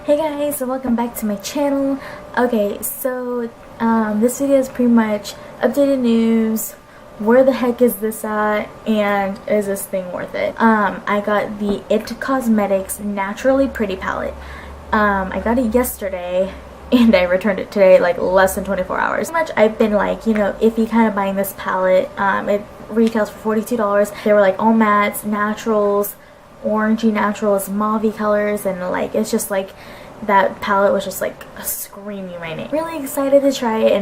Hey guys, so welcome back to my channel. Okay, so this video is pretty much updated news. Where the heck is this at, and is this thing worth it? I got the Ulta Cosmetics Naturally Pretty palette. I got it yesterday and I returned it today, like less than 24 hours. Pretty much I've been like, iffy kind of buying this palette. It retails for $42. They were like all mattes, naturals, orangey naturals, mauve colors, and like it's just like that palette was just like screaming my name. Really excited to try it,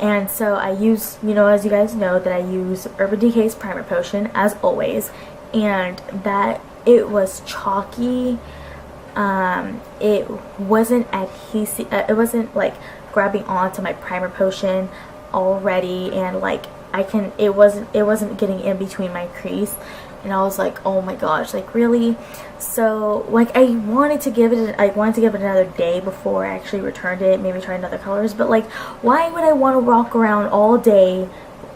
and so I use, as you guys know, that I use Urban Decay's primer potion as always, and that it was chalky. It wasn't adhesive. It wasn't like grabbing onto my primer potion already, and like it wasn't getting in between my crease. And I was like, oh my gosh, like really? So like I wanted to give it another day before I actually returned it, maybe try another colors, but like why would I want to walk around all day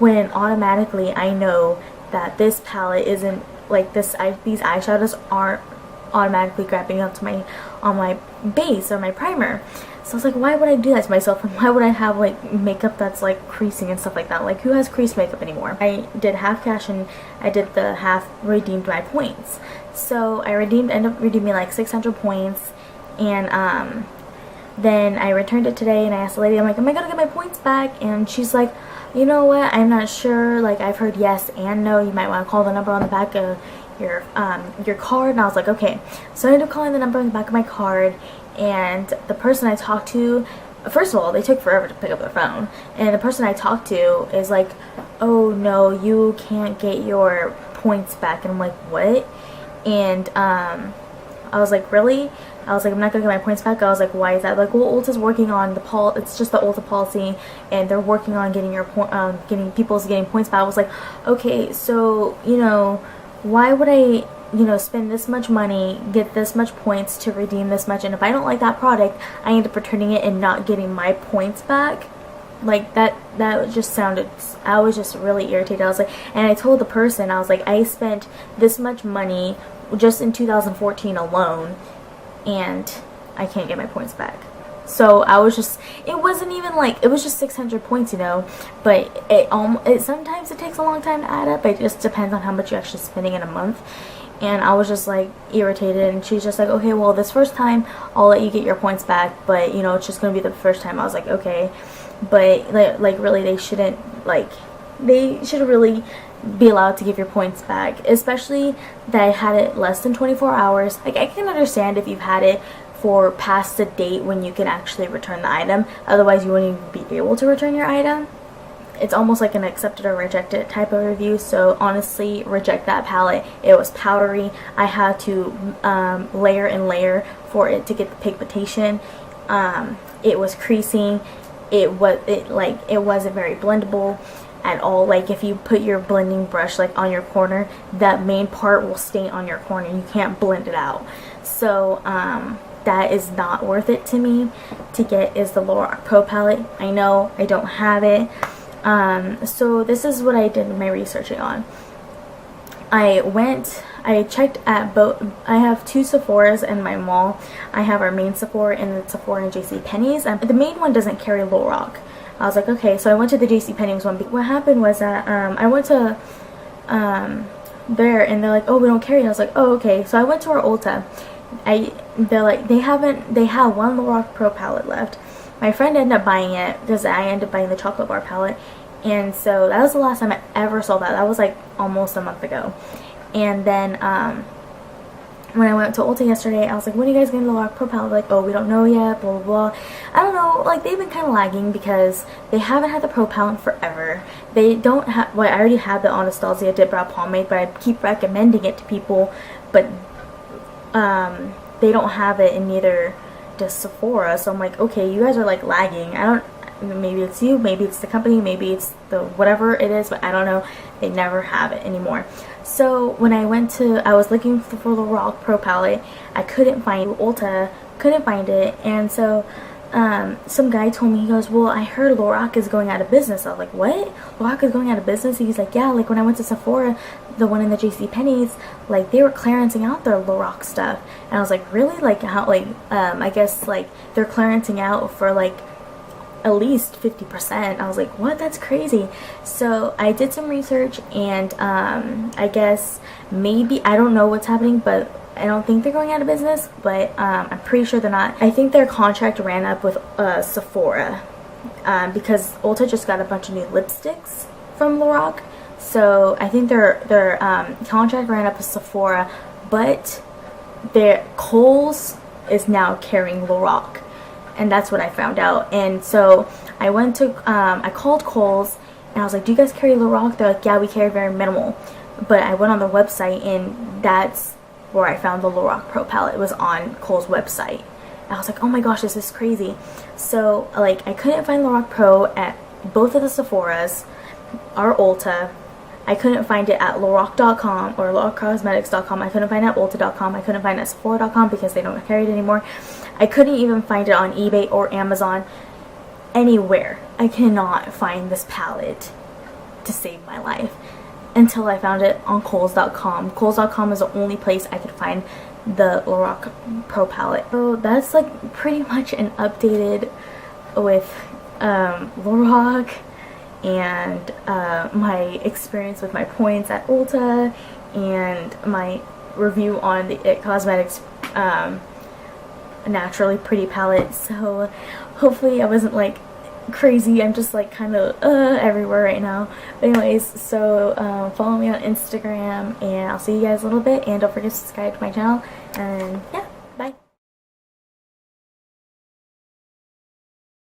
when automatically I know that this palette isn't like these eyeshadows aren't automatically grabbing onto my base or my primer. So I was like, why would I do that to myself, and why would I have like makeup that's like creasing and stuff like that? Like, who has crease makeup anymore? I did half cash and I did the half redeemed my points. So I ended up redeeming like 600 points, and then I returned it today, and I asked the lady, I'm like, am I gonna get my points back? And she's like, you know what, I'm not sure, like I've heard yes and no, you might want to call the number on the back of your card. And I was like, okay. So I ended up calling the number on the back of my card, and the person I talked to, first of all, they took forever to pick up their phone, and the person I talked to is like, oh no, you can't get your points back. And I'm like, what? And I was like, really? I was like, I'm not gonna get my points back. I was like, why is that? Like, well, Ulta's working on it's just the Ulta policy, and they're working on getting getting points back. I was like, okay, so why would I spend this much money, get this much points to redeem this much, and if I don't like that product, I end up returning it and not getting my points back? Like that just sounded, I was just really irritated. I was like, and I told the person, I was like, I spent this much money just in 2014 alone, and I can't get my points back. So I was just, it wasn't even like, it was just 600 points, but it sometimes it takes a long time to add up. It just depends on how much you're actually spending in a month. And I was just like irritated, and she's just like, okay, well, this first time I'll let you get your points back, but it's just gonna be the first time. I was like, okay, but like really, they shouldn't really be allowed to give your points back, especially that I had it less than 24 hours. Like, I can understand if you've had it for past the date when you can actually return the item, otherwise you wouldn't even be able to return your item. It's almost like an accepted or rejected type of review. So honestly, reject that palette. It was powdery. I had to layer and layer for it to get the pigmentation. It was creasing. It wasn't very blendable at all. Like, if you put your blending brush like on your corner, that main part will stay on your corner. You can't blend it out. So that is not worth it to me. To get is the Lorac Pro palette. I know I don't have it. So this is what I did my researching on. I checked at both. I have two Sephoras in my mall. I have our main Sephora and the Sephora in JCPenney's. The main one doesn't carry Lorac. I was like, okay, so I went to the JCPenney's one. What happened was that I went to there, and they're like, oh, we don't carry it. I was like, oh, okay. So I went to our Ulta. They're like, they have one Lorac Pro palette left. My friend ended up buying it because I ended up buying the chocolate bar palette, and so that was the last time I ever saw that. That was like almost a month ago. And then when I went to Ulta yesterday, I was like, when are you guys getting the Lorac Pro palette? Like, oh, we don't know yet, blah blah blah. I don't know, like, they've been kind of lagging because they haven't had the Pro palette forever. They don't have, well, I already had the Anastasia Dip Brow Pomade, but I keep recommending it to people, but they don't have it in either the Sephora. So I'm like, okay, you guys are like lagging. Maybe it's you, maybe it's the company, maybe it's the whatever it is, but I don't know. They never have it anymore. So when I was looking for the Lorac Pro palette, I couldn't find Ulta, couldn't find it, and so some guy told me, he goes, well, I heard Lorac is going out of business. I was like, what? Lorac is going out of business? He's like, yeah, like when I went to Sephora, the one in the JCPenney's, like they were clearancing out their Lorac stuff. And I was like, really? Like how, like, I guess like they're clearancing out for like at least 50%. I was like, what? That's crazy. So I did some research, and I guess maybe, I don't know what's happening, but I don't think they're going out of business, but I'm pretty sure they're not. I think their contract ran up with Sephora because Ulta just got a bunch of new lipsticks from Lorac. So I think their contract ran up with Sephora, but their Kohl's is now carrying Lorac, and that's what I found out. And so I went to I called Kohl's and I was like, do you guys carry Lorac? They're like, yeah, we carry very minimal. But I went on their website, and that's where I found the Lorac Pro palette. It was on Kohl's website. I was like, oh my gosh, this is crazy. So like I couldn't find Lorac Pro at both of the Sephoras or Ulta. I couldn't find it at Lorac.com or LoracCosmetics.com. I couldn't find it at Ulta.com. I couldn't find it at Sephora.com because they don't carry it anymore. I couldn't even find it on eBay or Amazon. Anywhere. I cannot find this palette to save my life until I found it on Kohl's.com. Kohl's.com is the only place I could find the Lorac Pro palette. So that's like pretty much an updated with Lorac and my experience with my points at Ulta and my review on the It Cosmetics Naturally Pretty palette. So hopefully I wasn't like crazy. I'm just like kind of everywhere right now. But anyways, so follow me on Instagram, and I'll see you guys a little bit, and don't forget to subscribe to my channel. And yeah.